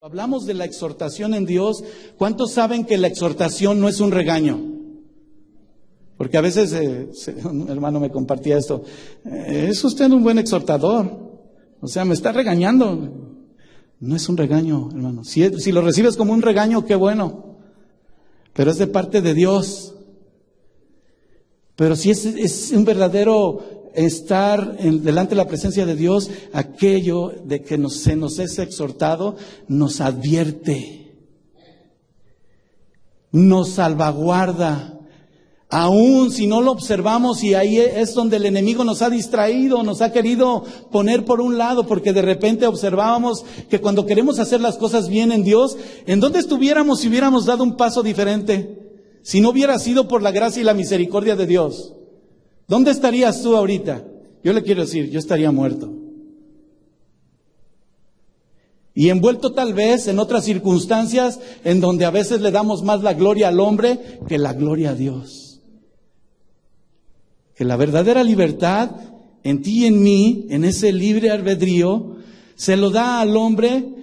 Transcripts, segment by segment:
Hablamos de la exhortación en Dios. ¿Cuántos saben que la exhortación no es un regaño? Porque a veces, un hermano me compartía esto, es usted un buen exhortador, o sea, me está regañando. No es un regaño, hermano. Si lo recibes como un regaño, qué bueno, pero es de parte de Dios. Pero si es un verdadero estar delante de la presencia de Dios, aquello de que se nos es exhortado, nos advierte, nos salvaguarda. Aún si no lo observamos, y ahí es donde el enemigo nos ha distraído, nos ha querido poner por un lado, porque de repente observábamos que cuando queremos hacer las cosas bien en Dios, ¿en dónde estuviéramos si hubiéramos dado un paso diferente? Si no hubiera sido por la gracia y la misericordia de Dios, ¿dónde estarías tú ahorita? Yo le quiero decir, yo estaría muerto. Y envuelto tal vez en otras circunstancias en donde a veces le damos más la gloria al hombre que la gloria a Dios. Que la verdadera libertad en ti y en mí, en ese libre albedrío, se lo da al hombre.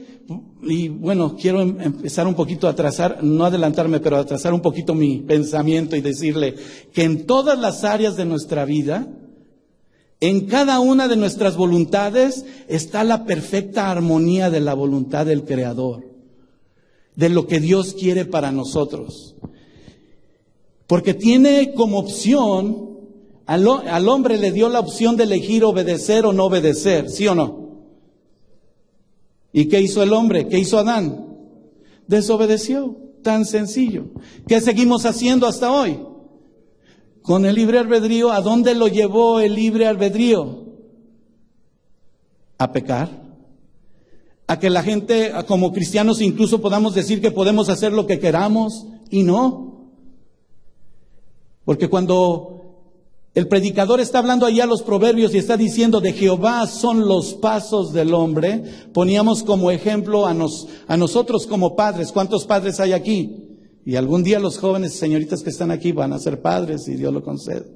Y bueno, quiero empezar un poquito a trazar, no adelantarme, pero a trazar un poquito mi pensamiento y decirle que en todas las áreas de nuestra vida, en cada una de nuestras voluntades, está la perfecta armonía de la voluntad del Creador, de lo que Dios quiere para nosotros. Porque tiene como opción, al hombre le dio la opción de elegir obedecer o no obedecer, ¿sí o no? ¿Y qué hizo el hombre? ¿Qué hizo Adán? Desobedeció, tan sencillo. ¿Qué seguimos haciendo hasta hoy? Con el libre albedrío, ¿a dónde lo llevó el libre albedrío? A pecar. A que la gente, como cristianos, incluso podamos decir que podemos hacer lo que queramos, y no. Porque cuando el predicador está hablando allá los proverbios y está diciendo de Jehová son los pasos del hombre, poníamos como ejemplo a nosotros como padres. ¿Cuántos padres hay aquí? Y algún día los jóvenes señoritas que están aquí van a ser padres, y Dios lo concede.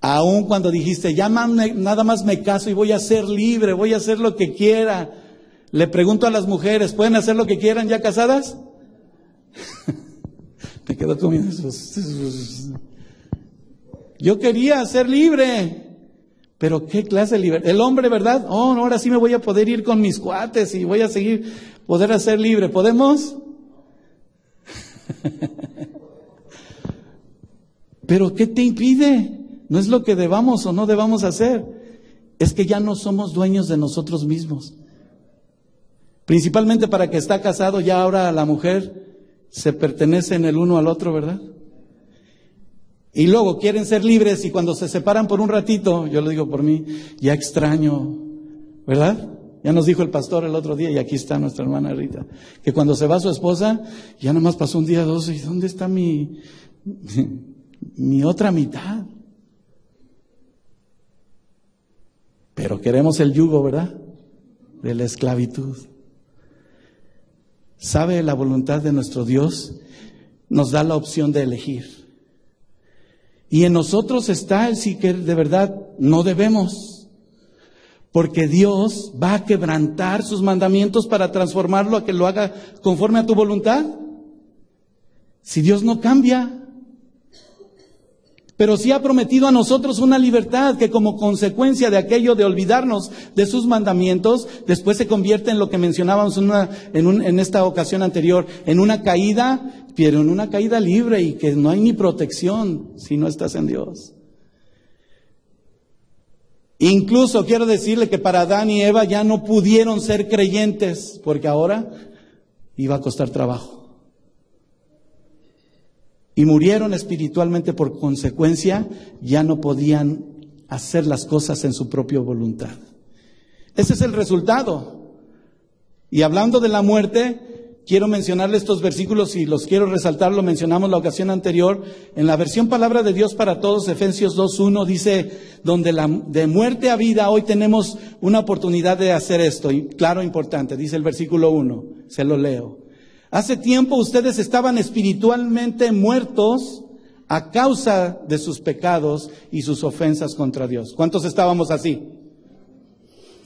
Aún cuando dijiste, ya nada más me caso y voy a ser libre, voy a hacer lo que quiera. Le pregunto a las mujeres, ¿pueden hacer lo que quieran ya casadas? Me quedo comiendo. Yo quería ser libre, pero ¿qué clase de libertad? El hombre, ¿verdad? Oh, no, ahora sí me voy a poder ir con mis cuates y voy a poder ser libre. ¿Podemos? Pero ¿qué te impide? No es lo que debamos o no debamos hacer. Es que ya no somos dueños de nosotros mismos. Principalmente para que está casado, ya ahora la mujer se pertenecen el uno al otro, ¿verdad? Y luego quieren ser libres, y cuando se separan por un ratito, yo lo digo por mí, ya extraño, ¿verdad? Ya nos dijo el pastor el otro día, y aquí está nuestra hermana Rita, que cuando se va su esposa, ya nomás pasó un día, dos, y ¿dónde está mi otra mitad? Pero queremos el yugo, ¿verdad? De la esclavitud. ¿Sabe la voluntad de nuestro Dios? Nos da la opción de elegir. Y en nosotros está el sí que de verdad no debemos. Porque Dios va a quebrantar sus mandamientos para transformarlo a que lo haga conforme a tu voluntad. Si Dios no cambia. Pero sí ha prometido a nosotros una libertad que como consecuencia de aquello de olvidarnos de sus mandamientos, después se convierte en lo que mencionábamos en esta ocasión anterior, en una caída, pero en una caída libre y que no hay ni protección si no estás en Dios. Incluso quiero decirle que para Adán y Eva ya no pudieron ser creyentes, porque ahora iba a costar trabajo. Y murieron espiritualmente por consecuencia, ya no podían hacer las cosas en su propia voluntad. Ese es el resultado. Y hablando de la muerte, quiero mencionarle estos versículos y los quiero resaltar, lo mencionamos la ocasión anterior. En la versión Palabra de Dios para Todos, Efesios 2:1 dice, donde de muerte a vida hoy tenemos una oportunidad de hacer esto. Y claro, importante, dice el versículo 1, se lo leo. Hace tiempo ustedes estaban espiritualmente muertos a causa de sus pecados y sus ofensas contra Dios. ¿Cuántos estábamos así?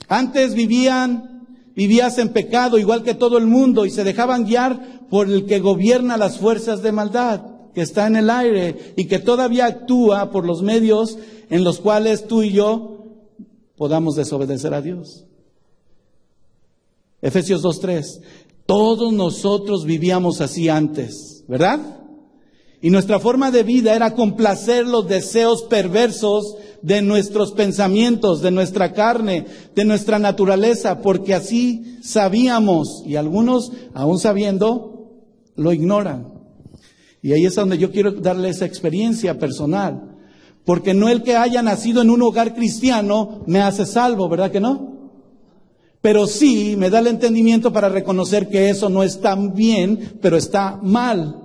Antes vivían Vivías en pecado igual que todo el mundo y se dejaban guiar por el que gobierna las fuerzas de maldad, que está en el aire y que todavía actúa por los medios en los cuales tú y yo podamos desobedecer a Dios. Efesios 2:3. Todos nosotros vivíamos así antes, ¿verdad? Y nuestra forma de vida era complacer los deseos perversos de nuestros pensamientos, de nuestra carne, de nuestra naturaleza, porque así sabíamos, y algunos, aún sabiendo, lo ignoran. Y ahí es donde yo quiero darle esa experiencia personal, porque no el que haya nacido en un hogar cristiano me hace salvo, ¿verdad que no? Pero sí me da el entendimiento para reconocer que eso no está bien, pero está mal.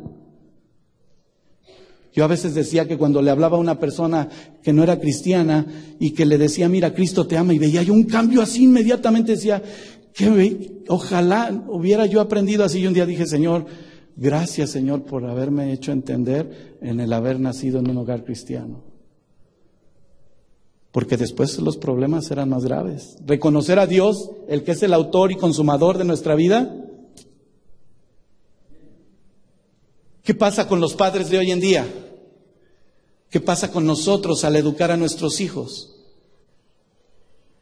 Yo a veces decía que cuando le hablaba a una persona que no era cristiana y que le decía, mira, Cristo te ama, y veía yo un cambio así, inmediatamente decía, ojalá hubiera yo aprendido así. Y un día dije, Señor, gracias, Señor, por haberme hecho entender en el haber nacido en un hogar cristiano. Porque después los problemas eran más graves. Reconocer a Dios, el que es el autor y consumador de nuestra vida. ¿Qué pasa con los padres de hoy en día? ¿Qué pasa con nosotros al educar a nuestros hijos?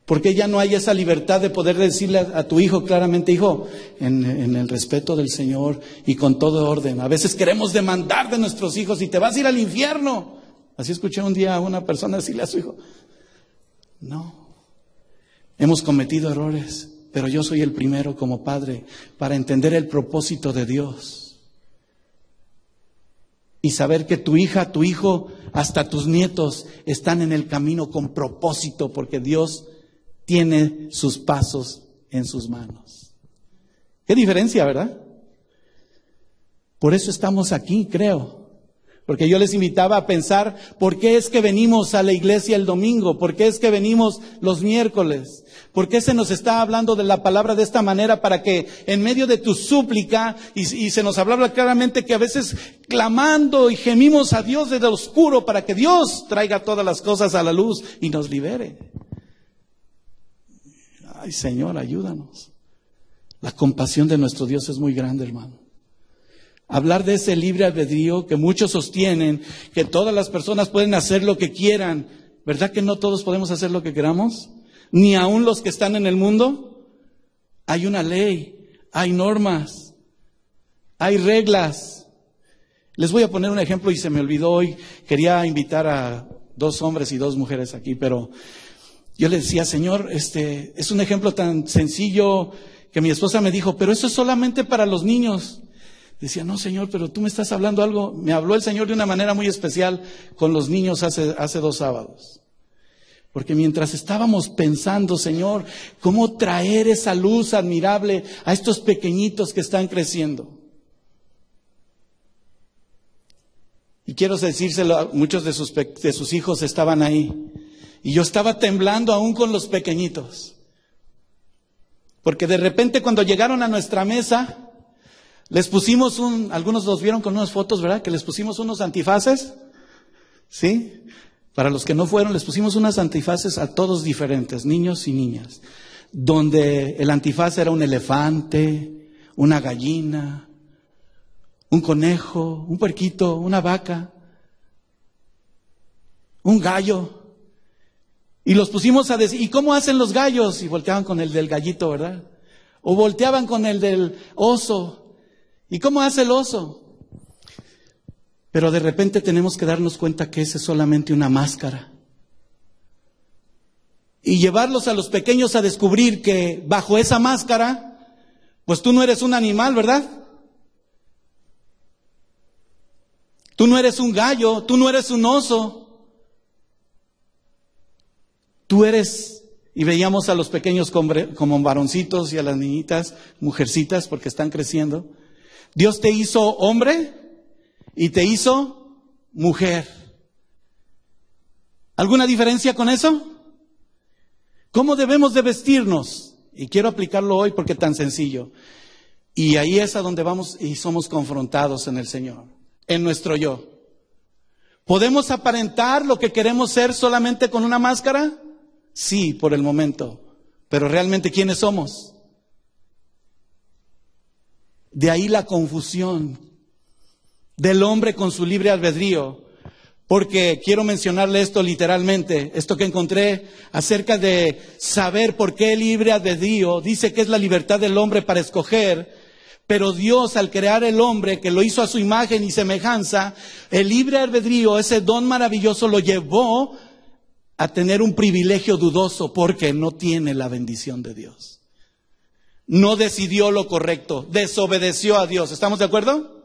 ¿Por qué ya no hay esa libertad de poder decirle a tu hijo claramente, hijo, en el respeto del Señor y con todo orden? A veces queremos demandar de nuestros hijos y te vas a ir al infierno. Así escuché un día a una persona decirle a su hijo. No, hemos cometido errores, pero yo soy el primero como padre para entender el propósito de Dios. Y saber que tu hija, tu hijo, hasta tus nietos están en el camino con propósito, porque Dios tiene sus pasos en sus manos. Qué diferencia, ¿verdad? Por eso estamos aquí, creo. Porque yo les invitaba a pensar, ¿por qué es que venimos a la iglesia el domingo? ¿Por qué es que venimos los miércoles? ¿Por qué se nos está hablando de la palabra de esta manera? Para que en medio de tu súplica, y se nos hablaba claramente que a veces clamando y gemimos a Dios desde el oscuro para que Dios traiga todas las cosas a la luz y nos libere. Ay, Señor, ayúdanos. La compasión de nuestro Dios es muy grande, hermano. Hablar de ese libre albedrío que muchos sostienen, que todas las personas pueden hacer lo que quieran. ¿Verdad que no todos podemos hacer lo que queramos? Ni aun los que están en el mundo. Hay una ley, hay normas, hay reglas. Les voy a poner un ejemplo y se me olvidó hoy. Quería invitar a 2 hombres y 2 mujeres aquí, pero yo le decía, Señor, es un ejemplo tan sencillo que mi esposa me dijo, pero eso es solamente para los niños. Decía, no, Señor, pero tú me estás hablando algo. Me habló el Señor de una manera muy especial con los niños hace 2 sábados. Porque mientras estábamos pensando, Señor, cómo traer esa luz admirable a estos pequeñitos que están creciendo. Y quiero decírselo, muchos de sus hijos estaban ahí. Y yo estaba temblando aún con los pequeñitos. Porque de repente cuando llegaron a nuestra mesa, les pusimos algunos los vieron con unas fotos, ¿verdad? Que les pusimos unos antifaces, ¿sí? Para los que no fueron, les pusimos unas antifaces a todos diferentes, niños y niñas. Donde el antifaz era un elefante, una gallina, un conejo, un puerquito, una vaca, un gallo. Y los pusimos a decir, ¿y cómo hacen los gallos? Y volteaban con el del gallito, ¿verdad? O volteaban con el del oso. ¿Y cómo hace el oso? Pero de repente tenemos que darnos cuenta que ese es solamente una máscara. Y llevarlos a los pequeños a descubrir que bajo esa máscara, pues tú no eres un animal, ¿verdad? Tú no eres un gallo, tú no eres un oso. Tú eres, y veíamos a los pequeños como varoncitos y a las niñitas, mujercitas, porque están creciendo. Dios te hizo hombre y te hizo mujer. ¿Alguna diferencia con eso? ¿Cómo debemos de vestirnos? Y quiero aplicarlo hoy porque es tan sencillo. Y ahí es a donde vamos y somos confrontados en el Señor, en nuestro yo. ¿Podemos aparentar lo que queremos ser solamente con una máscara? Sí, por el momento. Pero realmente, ¿quiénes somos? De ahí la confusión del hombre con su libre albedrío. Porque quiero mencionarle esto literalmente, esto que encontré acerca de saber por qué el libre albedrío dice que es la libertad del hombre para escoger, pero Dios al crear el hombre, que lo hizo a su imagen y semejanza, el libre albedrío, ese don maravilloso, lo llevó a tener un privilegio dudoso porque no tiene la bendición de Dios. No decidió lo correcto, desobedeció a Dios. ¿Estamos de acuerdo?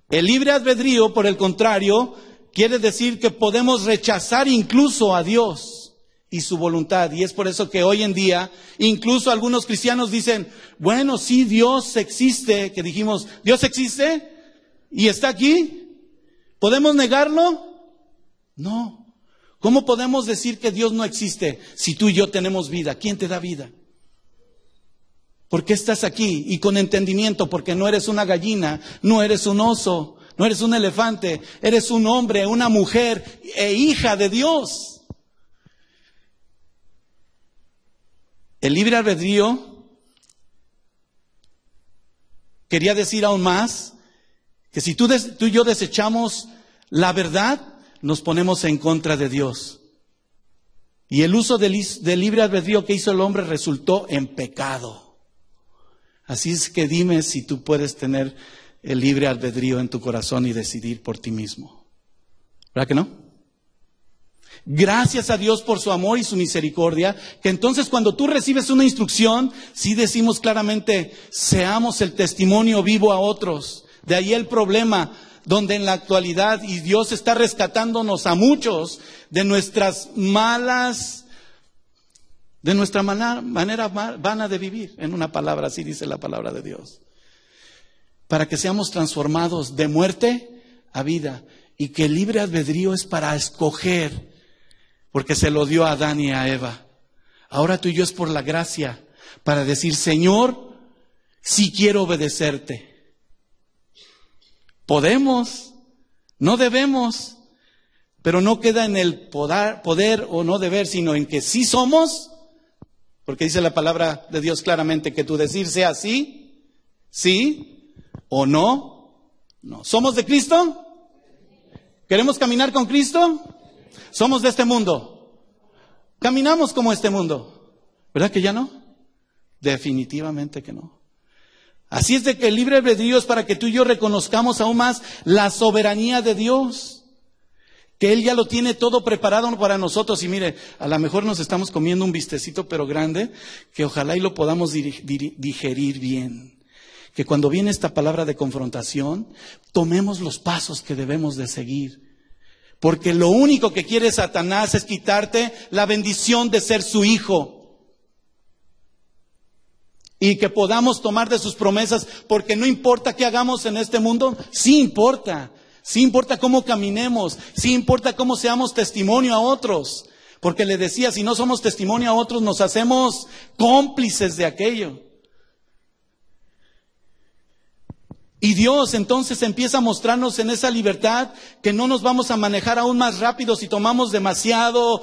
El libre albedrío, por el contrario, quiere decir que podemos rechazar incluso a Dios y su voluntad. Y es por eso que hoy en día, incluso algunos cristianos dicen, bueno, sí, Dios existe, que dijimos, ¿Dios existe? ¿Y está aquí? ¿Podemos negarlo? No. ¿Cómo podemos decir que Dios no existe si tú y yo tenemos vida? ¿Quién te da vida? ¿Por qué estás aquí? Y con entendimiento, porque no eres una gallina, no eres un oso, no eres un elefante, eres un hombre, una mujer e hija de Dios. El libre albedrío quería decir aún más que si tú y yo desechamos la verdad, nos ponemos en contra de Dios. Y el uso del libre albedrío que hizo el hombre resultó en pecado. Así es que dime si tú puedes tener el libre albedrío en tu corazón y decidir por ti mismo. ¿Verdad que no? Gracias a Dios por su amor y su misericordia, que entonces cuando tú recibes una instrucción, sí decimos claramente, seamos el testimonio vivo a otros. De ahí el problema, donde en la actualidad, y Dios está rescatándonos a muchos de nuestras malas, de nuestra manera vana de vivir, en una palabra, así dice la palabra de Dios. Para que seamos transformados de muerte a vida. Y que el libre albedrío es para escoger, porque se lo dio a Adán y a Eva. Ahora tú y yo es por la gracia, para decir, Señor, sí quiero obedecerte. Podemos, no debemos, pero no queda en el poder o no deber, sino en que sí somos. Porque dice la palabra de Dios claramente que tu decir sea sí, sí o no, no. ¿Somos de Cristo? ¿Queremos caminar con Cristo? ¿Somos de este mundo? ¿Caminamos como este mundo? ¿Verdad que ya no? Definitivamente que no. Así es de que el libre albedrío es para que tú y yo reconozcamos aún más la soberanía de Dios. Que Él ya lo tiene todo preparado para nosotros. Y mire, a lo mejor nos estamos comiendo un bistecito pero grande, que ojalá y lo podamos digerir bien. Que cuando viene esta palabra de confrontación, tomemos los pasos que debemos de seguir. Porque lo único que quiere Satanás es quitarte la bendición de ser su hijo. Y que podamos tomar de sus promesas, porque no importa qué hagamos en este mundo, sí importa. Sí importa cómo caminemos, sí importa cómo seamos testimonio a otros. Porque le decía, si no somos testimonio a otros, nos hacemos cómplices de aquello. Y Dios entonces empieza a mostrarnos en esa libertad que no nos vamos a manejar aún más rápido si tomamos demasiado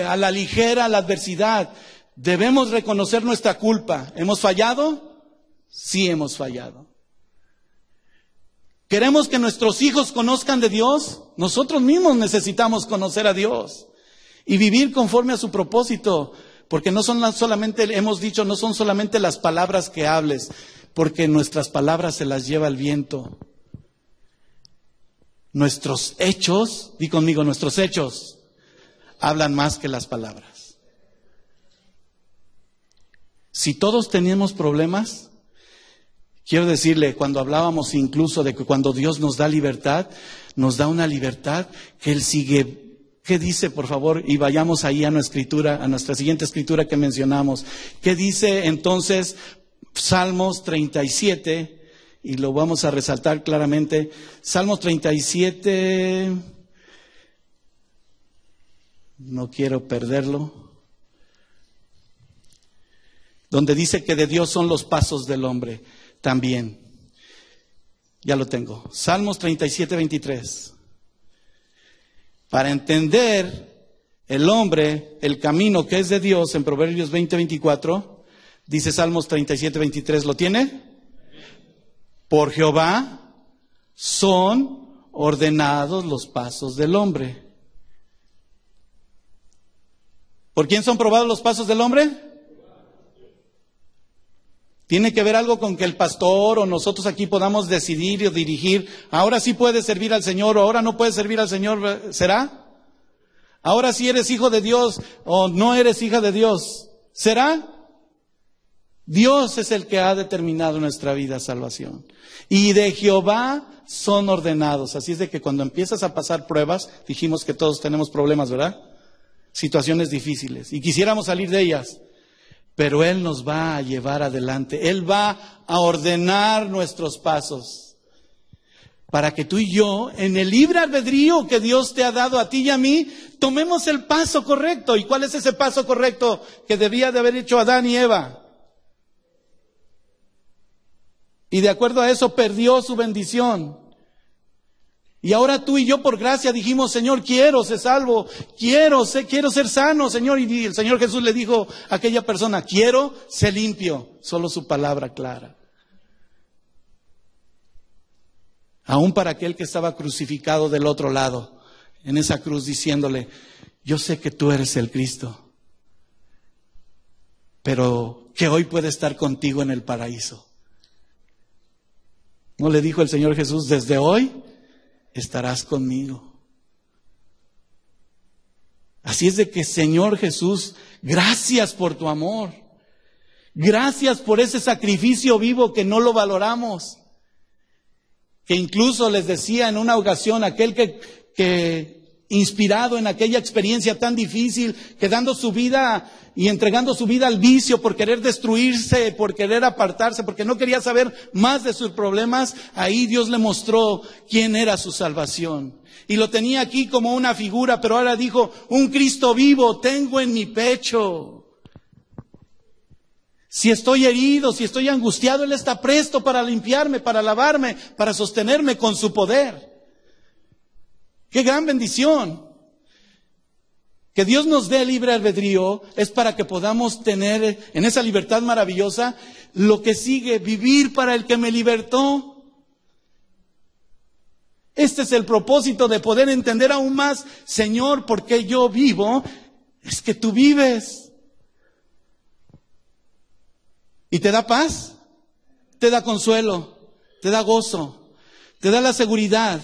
a la ligera la adversidad. Debemos reconocer nuestra culpa. ¿Hemos fallado? Sí hemos fallado. ¿Queremos que nuestros hijos conozcan de Dios? Nosotros mismos necesitamos conocer a Dios y vivir conforme a su propósito, porque no son solamente, hemos dicho, no son solamente las palabras que hables, porque nuestras palabras se las lleva el viento. Nuestros hechos, di conmigo, nuestros hechos hablan más que las palabras. Si todos tenemos problemas, quiero decirle, cuando hablábamos incluso de que cuando Dios nos da libertad, nos da una libertad que Él sigue. ¿Qué dice, por favor? Y vayamos ahí a nuestra siguiente escritura que mencionamos. ¿Qué dice entonces Salmos 37? Y lo vamos a resaltar claramente. Salmos 37, no quiero perderlo. Donde dice que de Dios son los pasos del hombre. También, ya lo tengo, Salmos 37, 23. Para entender el hombre, el camino que es de Dios, en Proverbios 20, 24, dice Salmos 37, 23, ¿lo tiene? Por Jehová son ordenados los pasos del hombre. ¿Por quién son probados los pasos del hombre? ¿Tiene que ver algo con que el pastor o nosotros aquí podamos decidir o dirigir? Ahora sí puedes servir al Señor o ahora no puedes servir al Señor, ¿será? Ahora sí eres hijo de Dios o no eres hija de Dios, ¿será? Dios es el que ha determinado nuestra vida salvación. Y de Jehová son ordenados. Así es de que cuando empiezas a pasar pruebas, dijimos que todos tenemos problemas, ¿verdad? Situaciones difíciles. Y quisiéramos salir de ellas. Pero Él nos va a llevar adelante. Él va a ordenar nuestros pasos. Para que tú y yo, en el libre albedrío que Dios te ha dado a ti y a mí, tomemos el paso correcto. ¿Y cuál es ese paso correcto que debía de haber hecho Adán y Eva? Y de acuerdo a eso perdió su bendición. Y ahora tú y yo por gracia dijimos, Señor, quiero ser salvo, quiero ser sano, Señor. Y el Señor Jesús le dijo a aquella persona, quiero ser limpio. Solo su palabra clara. Aún para aquel que estaba crucificado del otro lado, en esa cruz diciéndole, yo sé que tú eres el Cristo, pero que hoy puede estar contigo en el paraíso. ¿No le dijo el Señor Jesús, desde hoy estarás conmigo? Así es de que, Señor Jesús, gracias por tu amor. Gracias por ese sacrificio vivo que no lo valoramos. Que incluso les decía en una ocasión, aquel que inspirado en aquella experiencia tan difícil, que dando su vida y entregando su vida al vicio por querer destruirse, por querer apartarse, porque no quería saber más de sus problemas, ahí Dios le mostró quién era su salvación. Y lo tenía aquí como una figura, pero ahora dijo, un Cristo vivo tengo en mi pecho. Si estoy herido, si estoy angustiado, Él está presto para limpiarme, para lavarme, para sostenerme con su poder. ¡Qué gran bendición! Que Dios nos dé libre albedrío es para que podamos tener en esa libertad maravillosa lo que sigue, vivir para el que me libertó. Este es el propósito de poder entender aún más, Señor, ¿por qué yo vivo? Es que tú vives. ¿Y te da paz? Te da consuelo, te da gozo, te da la seguridad.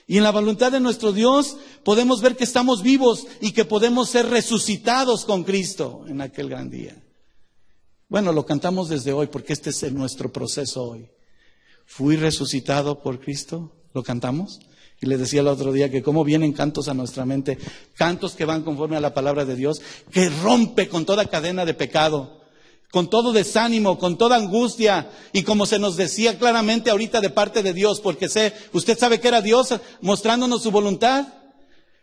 Y en la voluntad de nuestro Dios podemos ver que estamos vivos y que podemos ser resucitados con Cristo en aquel gran día. Bueno, lo cantamos desde hoy porque este es nuestro proceso hoy. Fui resucitado por Cristo, ¿lo cantamos? Y les decía el otro día que cómo vienen cantos a nuestra mente, cantos que van conforme a la palabra de Dios, que rompe con toda cadena de pecado, con todo desánimo, con toda angustia, y como se nos decía claramente ahorita de parte de Dios, porque usted sabe que era Dios mostrándonos su voluntad,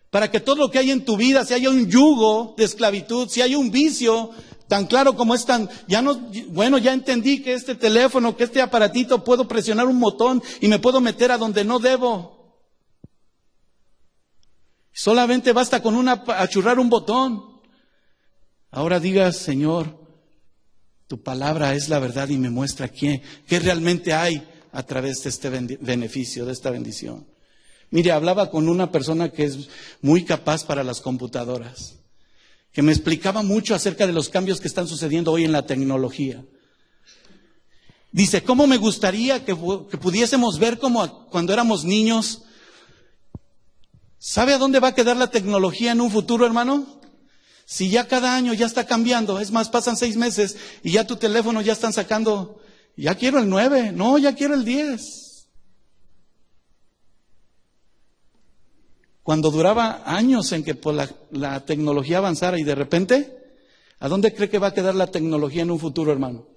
para que todo lo que hay en tu vida, si hay un yugo de esclavitud, si hay un vicio, tan claro como es ya entendí que este teléfono, que este aparatito, puedo presionar un botón y me puedo meter a donde no debo. Solamente basta con achurrar un botón. Ahora digas, Señor, tu palabra es la verdad y me muestra qué realmente hay a través de este beneficio, de esta bendición. Mire, hablaba con una persona que es muy capaz para las computadoras, que me explicaba mucho acerca de los cambios que están sucediendo hoy en la tecnología. Dice, ¿cómo me gustaría que pudiésemos ver como cuando éramos niños? ¿Sabe a dónde va a quedar la tecnología en un futuro, hermano? Si ya cada año ya está cambiando, es más, pasan 6 meses y ya tu teléfono ya están sacando, ya quiero el 9, no, ya quiero el 10. Cuando duraba años en que la tecnología avanzara y de repente, ¿a dónde cree que va a quedar la tecnología en un futuro, hermano?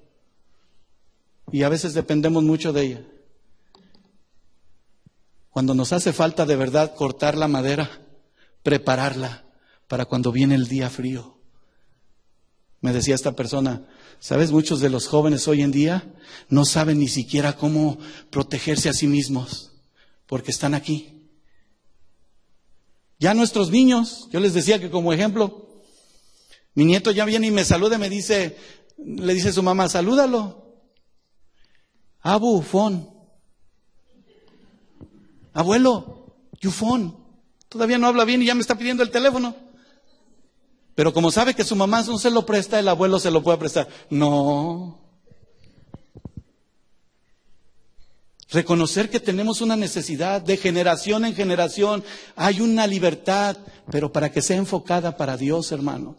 Y a veces dependemos mucho de ella. Cuando nos hace falta de verdad cortar la madera, prepararla para cuando viene el día frío. Me decía esta persona, ¿sabes? Muchos de los jóvenes hoy en día no saben ni siquiera cómo protegerse a sí mismos, porque están aquí. Ya nuestros niños, yo les decía que como ejemplo, mi nieto ya viene y me saluda y le dice a su mamá, salúdalo. Ah, bufón. Abuelo, Yufón, todavía no habla bien y ya me está pidiendo el teléfono. Pero como sabe que su mamá no se lo presta, el abuelo se lo puede prestar. No. Reconocer que tenemos una necesidad de generación en generación. Hay una libertad, pero para que sea enfocada para Dios, hermano.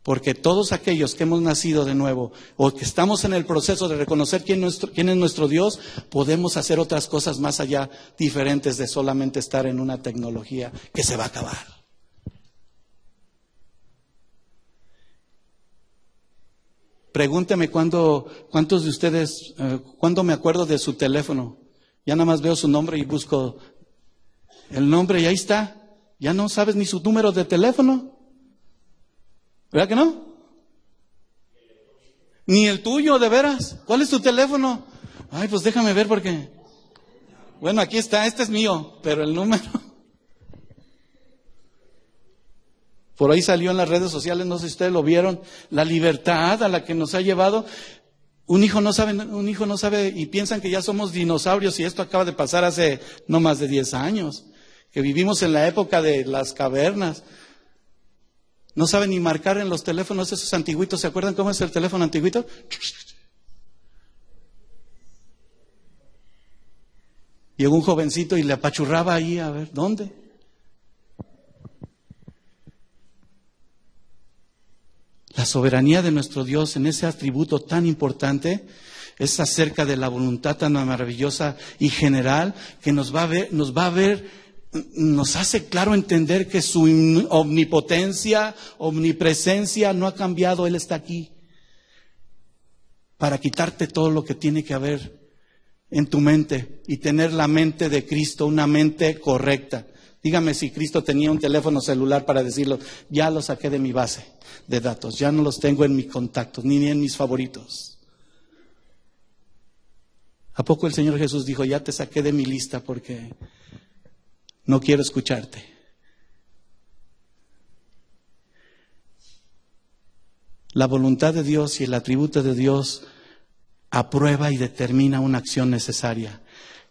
Porque todos aquellos que hemos nacido de nuevo o que estamos en el proceso de reconocer quién es nuestro Dios, podemos hacer otras cosas más allá, diferentes de solamente estar en una tecnología que se va a acabar. Pregúnteme cuántos de ustedes, cuándo me acuerdo de su teléfono. Ya nada más veo su nombre y busco el nombre y ahí está. Ya no sabes ni su número de teléfono. ¿Verdad que no? Ni el tuyo, de veras. ¿Cuál es tu teléfono? Ay, pues déjame ver porque... Bueno, aquí está, este es mío, pero el número... Por ahí salió en las redes sociales, no sé si ustedes lo vieron, la libertad a la que nos ha llevado. Un hijo no sabe y piensan que ya somos dinosaurios y esto acaba de pasar hace no más de 10 años. Que vivimos en la época de las cavernas. No saben ni marcar en los teléfonos esos antiguitos. ¿Se acuerdan cómo es el teléfono antiguito? Llegó un jovencito y le apachurraba ahí, a ver, ¿dónde? La soberanía de nuestro Dios en ese atributo tan importante es acerca de la voluntad tan maravillosa y general que nos hace claro entender que su omnipotencia, omnipresencia no ha cambiado. Él está aquí para quitarte todo lo que tiene que haber en tu mente y tener la mente de Cristo, una mente correcta. Dígame si Cristo tenía un teléfono celular para decirlo, ya lo saqué de mi base de datos, ya no los tengo en mis contactos, ni en mis favoritos. ¿A poco el Señor Jesús dijo, ya te saqué de mi lista porque no quiero escucharte? La voluntad de Dios y el atributo de Dios aprueba y determina una acción necesaria.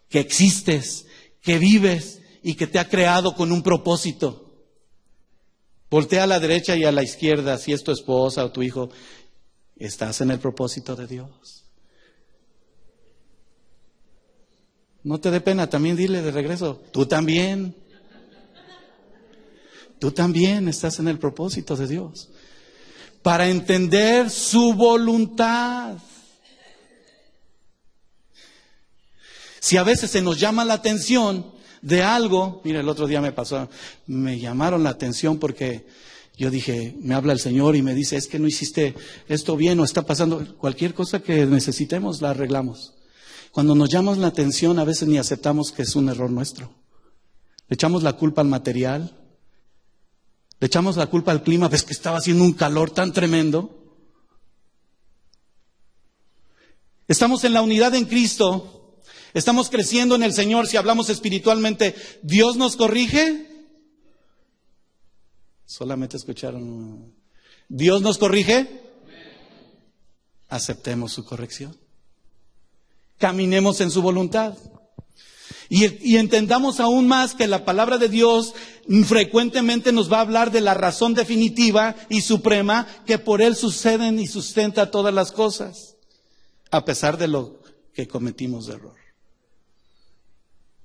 Que existes, que vives y que te ha creado con un propósito. Voltea a la derecha y a la izquierda, si es tu esposa o tu hijo, ¿estás en el propósito de Dios? No te dé pena, también dile de regreso, tú también estás en el propósito de Dios. Para entender su voluntad. Si a veces se nos llama la atención de algo, mira, el otro día me llamaron la atención porque yo dije, me habla el Señor y me dice, es que no hiciste esto bien o está pasando, cualquier cosa que necesitemos la arreglamos. Cuando nos llama la atención a veces ni aceptamos que es un error nuestro. Le echamos la culpa al material, le echamos la culpa al clima, ves que estaba haciendo un calor tan tremendo. Estamos en la unidad en Cristo. Estamos creciendo en el Señor. Si hablamos espiritualmente, ¿Dios nos corrige? Solamente escucharon. ¿Dios nos corrige? Aceptemos su corrección. Caminemos en su voluntad. Y entendamos aún más que la palabra de Dios frecuentemente nos va a hablar de la razón definitiva y suprema que por Él suceden y sustenta todas las cosas, a pesar de lo que cometimos de error.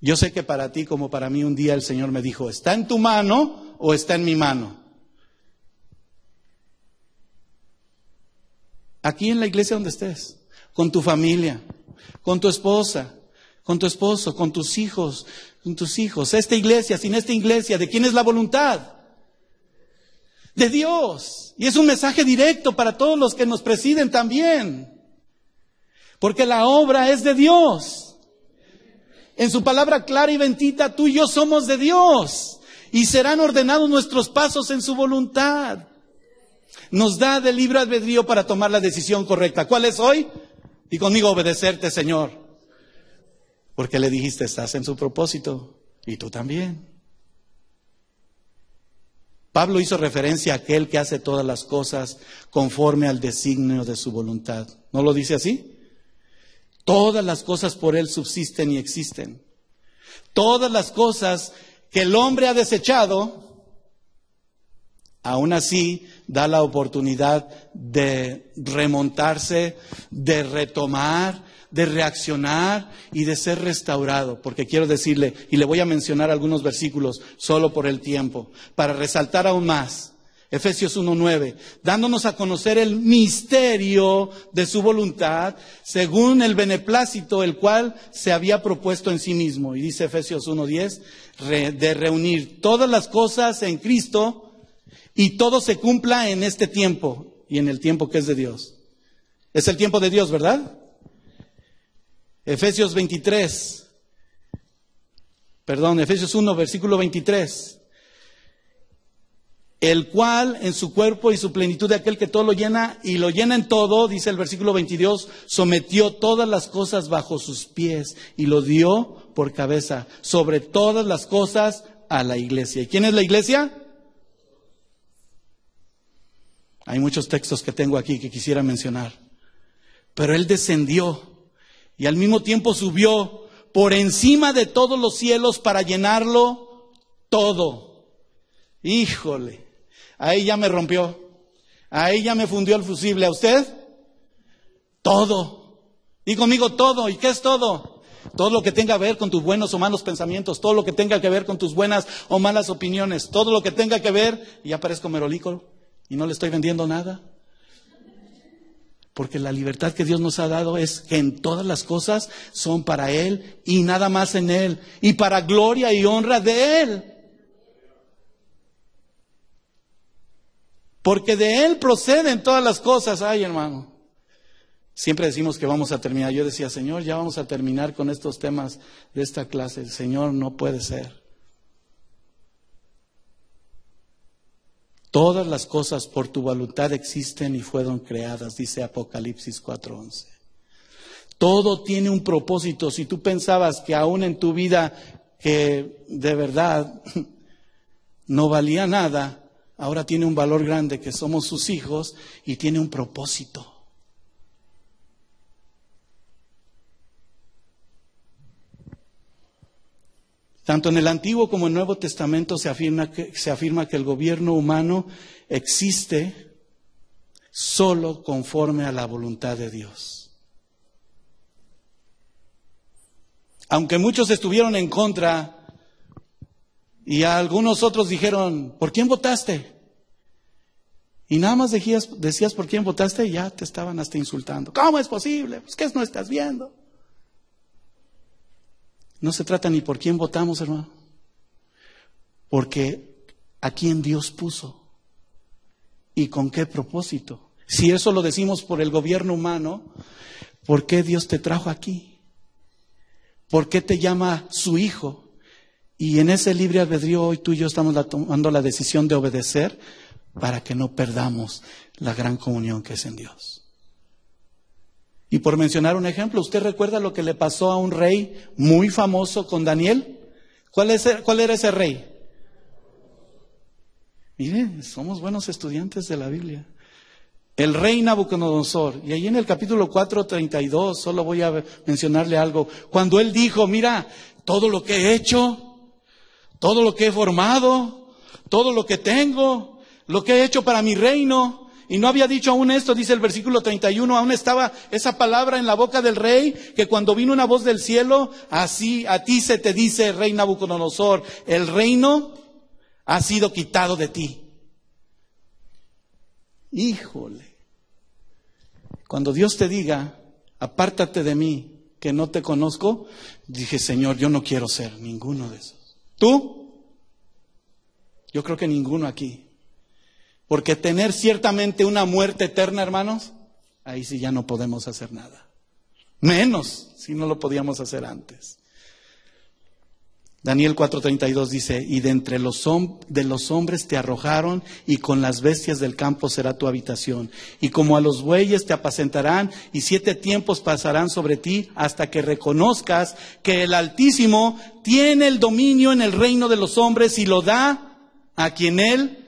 Yo sé que para ti como para mí un día el Señor me dijo, ¿está en tu mano o está en mi mano? Aquí en la iglesia donde estés, con tu familia, con tu esposa, con tu esposo, con tus hijos, esta iglesia, sin esta iglesia, ¿de quién es la voluntad? De Dios. Y es un mensaje directo para todos los que nos presiden también. Porque la obra es de Dios. En su palabra clara y bendita, tú y yo somos de Dios. Y serán ordenados nuestros pasos en su voluntad. Nos da de libre albedrío para tomar la decisión correcta. ¿Cuál es hoy? Y conmigo obedecerte, Señor. Porque le dijiste, estás en su propósito. Y tú también. Pablo hizo referencia a aquel que hace todas las cosas conforme al designio de su voluntad. ¿No lo dice así? Todas las cosas por Él subsisten y existen. Todas las cosas que el hombre ha desechado, aún así da la oportunidad de remontarse, de retomar, de reaccionar y de ser restaurado. Porque quiero decirle, y le voy a mencionar algunos versículos solo por el tiempo, para resaltar aún más. Efesios 1:9, dándonos a conocer el misterio de su voluntad, según el beneplácito, el cual se había propuesto en sí mismo. Y dice Efesios 1:10, de reunir todas las cosas en Cristo, y todo se cumpla en este tiempo, y en el tiempo que es de Dios. Es el tiempo de Dios, ¿verdad? Efesios 1, versículo 23. El cual en su cuerpo y su plenitud de aquel que todo lo llena y lo llena en todo, dice el versículo 22, sometió todas las cosas bajo sus pies y lo dio por cabeza sobre todas las cosas a la iglesia. ¿Y quién es la iglesia? Hay muchos textos que tengo aquí que quisiera mencionar. Pero Él descendió y al mismo tiempo subió por encima de todos los cielos para llenarlo todo. Híjole. Ahí ya me rompió. Ahí ya me fundió el fusible. ¿A usted? Todo. Y conmigo todo. ¿Y qué es todo? Todo lo que tenga que ver con tus buenos o malos pensamientos. Todo lo que tenga que ver con tus buenas o malas opiniones. Todo lo que tenga que ver. Y ya parezco merolico y no le estoy vendiendo nada. Porque la libertad que Dios nos ha dado es que en todas las cosas son para Él y nada más en Él. Y para gloria y honra de Él. Porque de Él proceden todas las cosas. Ay, hermano. Siempre decimos que vamos a terminar. Yo decía, Señor, ya vamos a terminar con estos temas de esta clase. Señor, no puede ser. Todas las cosas por tu voluntad existen y fueron creadas, dice Apocalipsis 4:11. Todo tiene un propósito. Si tú pensabas que aún en tu vida que de verdad no valía nada, ahora tiene un valor grande, que somos sus hijos y tiene un propósito. Tanto en el Antiguo como en el Nuevo Testamento se afirma que el gobierno humano existe solo conforme a la voluntad de Dios. Aunque muchos estuvieron en contra y algunos otros dijeron, ¿por quién votaste? Y nada más decías por quién votaste y ya te estaban hasta insultando. ¿Cómo es posible? Pues ¿qué no estás viendo? No se trata ni por quién votamos, hermano. Porque a quién Dios puso y con qué propósito. Si eso lo decimos por el gobierno humano, ¿por qué Dios te trajo aquí? ¿Por qué te llama su hijo? Y en ese libre albedrío hoy tú y yo estamos tomando la decisión de obedecer para que no perdamos la gran comunión que es en Dios. Y por mencionar un ejemplo, ¿usted recuerda lo que le pasó a un rey muy famoso con Daniel? ¿Cuál era ese rey? Mire, somos buenos estudiantes de la Biblia. El rey Nabucodonosor. Y ahí en el capítulo 4:32, solo voy a mencionarle algo. Cuando él dijo, mira, todo lo que he hecho, todo lo que he formado, todo lo que tengo, lo que he hecho para mi reino. Y no había dicho aún esto, dice el versículo 31, aún estaba esa palabra en la boca del rey, que cuando vino una voz del cielo, así a ti se te dice, rey Nabucodonosor, el reino ha sido quitado de ti. Híjole. Cuando Dios te diga, apártate de mí, que no te conozco, dije, Señor, yo no quiero ser ninguno de esos. ¿Tú? Yo creo que ninguno aquí. Porque tener ciertamente una muerte eterna, hermanos, ahí sí ya no podemos hacer nada. Menos si no lo podíamos hacer antes. Daniel 4:32 dice, y de entre los hombres te arrojaron, y con las bestias del campo será tu habitación. Y como a los bueyes te apacentarán, y 7 tiempos pasarán sobre ti, hasta que reconozcas que el Altísimo tiene el dominio en el reino de los hombres, y lo da a quien Él...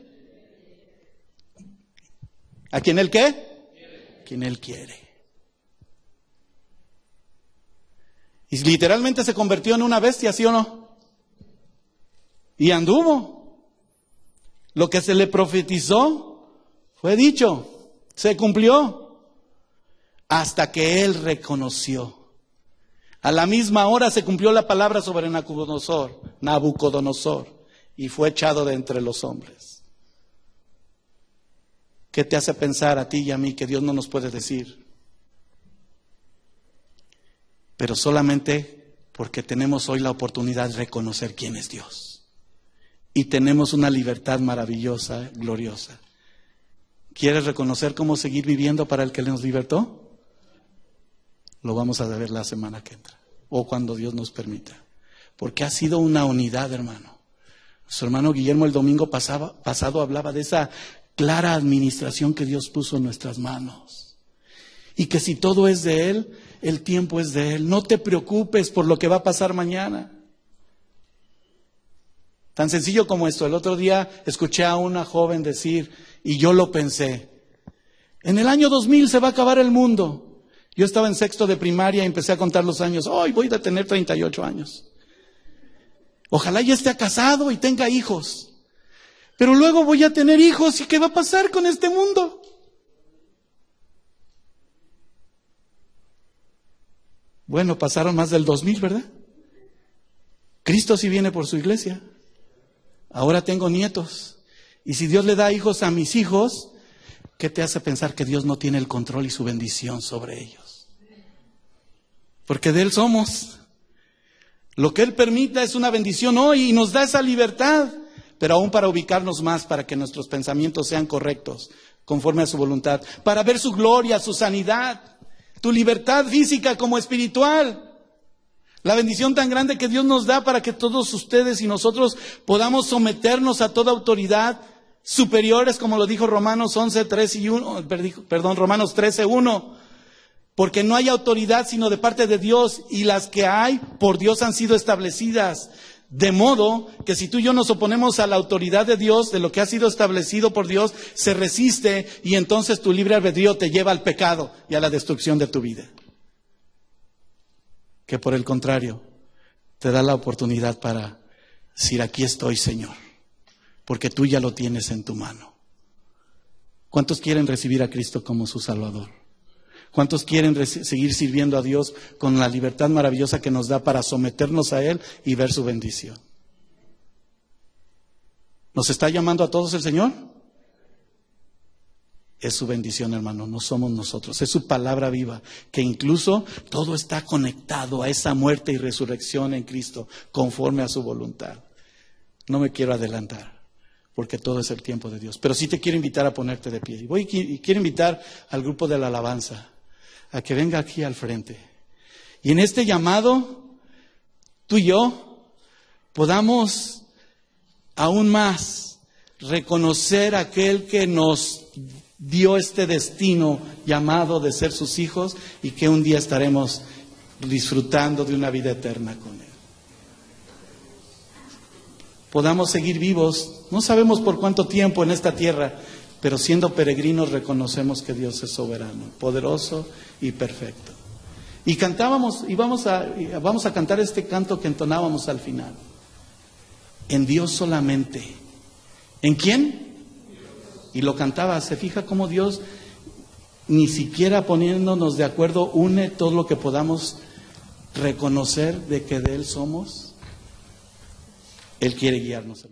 ¿A quién Él qué? Quien Él quiere. Y literalmente se convirtió en una bestia, ¿sí o no? Y anduvo. Lo que se le profetizó fue dicho, se cumplió. Hasta que él reconoció. A la misma hora se cumplió la palabra sobre Nabucodonosor, y fue echado de entre los hombres. ¿Qué te hace pensar a ti y a mí que Dios no nos puede decir? Pero solamente porque tenemos hoy la oportunidad de reconocer quién es Dios. Y tenemos una libertad maravillosa, gloriosa. ¿Quieres reconocer cómo seguir viviendo para el que nos libertó? Lo vamos a ver la semana que entra, o cuando Dios nos permita. Porque ha sido una unidad, hermano. Su hermano Guillermo el domingo pasado hablaba de esa clara administración que Dios puso en nuestras manos. Y que si todo es de Él, el tiempo es de Él. No te preocupes por lo que va a pasar mañana. Tan sencillo como esto. El otro día escuché a una joven decir, y yo lo pensé, en el año 2000 se va a acabar el mundo. Yo estaba en sexto de primaria y empecé a contar los años. Hoy voy a tener 38 años. Ojalá ya esté casado y tenga hijos. Pero luego voy a tener hijos, ¿y qué va a pasar con este mundo? Bueno, pasaron más del 2000, ¿verdad? Cristo sí viene por su iglesia. Ahora tengo nietos. Y si Dios le da hijos a mis hijos, ¿qué te hace pensar que Dios no tiene el control y su bendición sobre ellos? Porque de Él somos. Lo que Él permita es una bendición hoy y nos da esa libertad, pero aún para ubicarnos más, para que nuestros pensamientos sean correctos, conforme a su voluntad, para ver su gloria, su sanidad, tu libertad física como espiritual. La bendición tan grande que Dios nos da para que todos ustedes y nosotros podamos someternos a toda autoridad superiores, como lo dijo Romanos 13:1. Porque no hay autoridad sino de parte de Dios, y las que hay por Dios han sido establecidas. De modo que si tú y yo nos oponemos a la autoridad de Dios, de lo que ha sido establecido por Dios, se resiste, y entonces tu libre albedrío te lleva al pecado y a la destrucción de tu vida. Que por el contrario, te da la oportunidad para decir, aquí estoy, Señor, porque tú ya lo tienes en tu mano. ¿Cuántos quieren recibir a Cristo como su Salvador? ¿Cuántos quieren seguir sirviendo a Dios con la libertad maravillosa que nos da para someternos a Él y ver su bendición? ¿Nos está llamando a todos el Señor? Es su bendición, hermano, no somos nosotros. Es su palabra viva, que incluso todo está conectado a esa muerte y resurrección en Cristo, conforme a su voluntad. No me quiero adelantar, porque todo es el tiempo de Dios. Pero sí te quiero invitar a ponerte de pie. Y quiero invitar al grupo de la alabanza a que venga aquí al frente. Y en este llamado, tú y yo podamos aún más reconocer a aquel que nos dio este destino llamado de ser sus hijos, y que un día estaremos disfrutando de una vida eterna con Él. Podamos seguir vivos, no sabemos por cuánto tiempo en esta tierra, pero siendo peregrinos reconocemos que Dios es soberano, poderoso y perfecto. Y cantábamos, y vamos a cantar este canto que entonábamos al final. En Dios solamente. ¿En quién? Y lo cantaba. Se fija cómo Dios, ni siquiera poniéndonos de acuerdo, une todo lo que podamos reconocer de que de Él somos. Él quiere guiarnos.